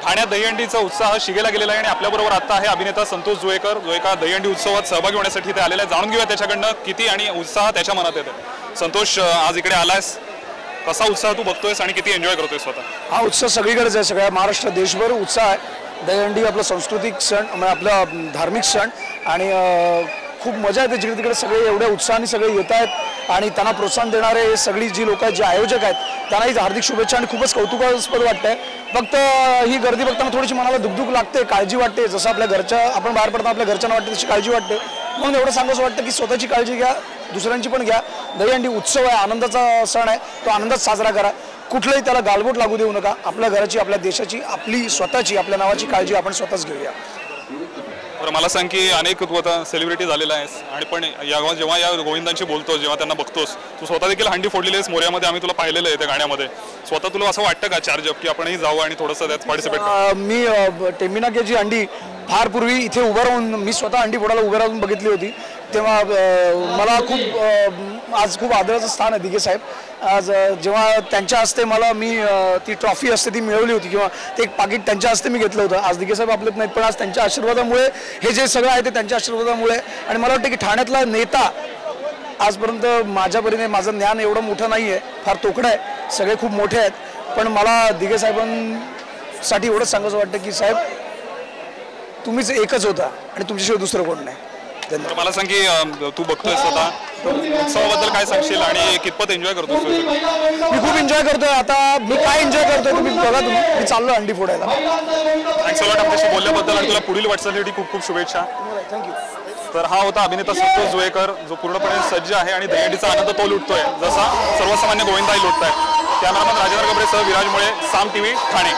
ठाण्यात दहीहंडीचा उत्साह शिगेला गेलेला आहे आणि आपल्याबरोबर आता आहे अभिनेता संतोष जुळेकर, जो एका दहीहंडी उत्सवात सहभागी होण्यासाठी इथे आलेला आहे। जाणून घेऊया त्याच्याकडनं किती आणि उत्साह त्याच्या मनात येतो। संतोष, आज इकडे आलायस, कसा उत्साह तू बघतोयस आणि किती एन्जॉय करतोयस स्वतः? हा उत्साह सगळीकडेच आहे, सगळ्या महाराष्ट्र देशभर उत्साह आहे। दहीहंडी आपला सांस्कृतिक सण, म्हणजे आपला धार्मिक सण आणि खूप मजा येते। जिकडे तिकडे सगळे एवढ्या उत्साहाने सगळे येत आहेत आणि त्यांना प्रोत्साहन देणारे सगळी जी लोक आहेत, जे आयोजक आहेत, त्यांनाही हार्दिक शुभेच्छा आणि खूपच कौतुकास्पद वाटतंय। फक्त ही गर्दी बघताना थोडीशी मनाला दुखदुख लागते, काळजी वाटते। जसं आपल्या घरच्या आपण बाहेर पडताना आपल्या घरच्यांना वाटते तशी काळजी वाटते। म्हणून एवढं सांगायचं वाटतं की स्वतःची काळजी घ्या, दुसऱ्यांची पण घ्या। दहीहंडी उत्सव आहे, आनंदाचा सण आहे, तो आनंदात साजरा करा। कुठलंही त्याला गालबोट लागू देऊ नका। आपल्या घराची, आपल्या देशाची, आपली स्वतःची, आपल्या नावाची काळजी आपण स्वतःच घेऊया। तर मला सांग की अनेक तू आता सेलिब्रिटी झालेला आहेस आणि पण जेव्हा या गोविंदांशी बोलतोस, जेव्हा त्यांना बघतोस, तू स्वतः देखील हंडी फोडलेली आहेस मोर्यामध्ये, आम्ही तुला पाहिलेलं आहे त्या गाण्यामध्ये। स्वतः तुला असं वाटतं का चार्ज अप की आपणही जाऊ आणि थोडंसं त्यात पार्टिसिपेट? मी टेम्बिनाकेची हंडी फार पूर्वी इथे उभं राहून, मी स्वतः हंडी फोडायला उभं राहून बघितली होती, तेव्हा मला खूप आज खूप आदराचं स्थान आहे दिघे साहेब। आज जेव्हा त्यांच्या हस्ते मला ती ट्रॉफी असते ती मिळवली होती, किंवा ते एक पाकिट त्यांच्या हस्ते मी घेतलं होतं। आज दिघे साहेब आपलेच नाहीत, पण आज त्यांच्या आशीर्वादामुळे हे जे सगळं आहे ते त्यांच्या आशीर्वादामुळे। आणि मला वाटतं की ठाण्यातला नेता आजपर्यंत माझ्या परीने, माझं ज्ञान एवढं मोठं नाही आहे, फार तोकडं आहे, सगळे खूप मोठे आहेत, पण मला दिघे साहेबांसाठी एवढंच सांगायचं वाटतं की साहेब, तुम्हीच एकच होता आणि तुमच्याशिवाय दुसरं कोण नाही। धन्यवाद। मला सांग की तू बघतोय स्वतः उत्सवाबद्दल काय सांगशील आणि कितपत एन्जॉय करतोस? मी खूप एन्जॉय करतोय। आता मी काय एन्जॉय करतोय तुम्ही बघा, मी चाललो हंडी फोडायला। थँक्स अ लॉट आमच्याशी बोलल्याबद्दल आणि तुला पुढील वाटचालीसाठी खूप खूप शुभेच्छा। थँक्यू। तर हा होता अभिनेता संतोष जुळेकर, जो पूर्णपणे सज्ज आहे आणि दहीहंडीचा आनंद तो लुटतोय, जसा सर्वसामान्य गोविंदाही लुटतायत। कॅमेरामन राजेंद्र गबरेसह विराज मुळे, साम टीव्ही, ठाणे।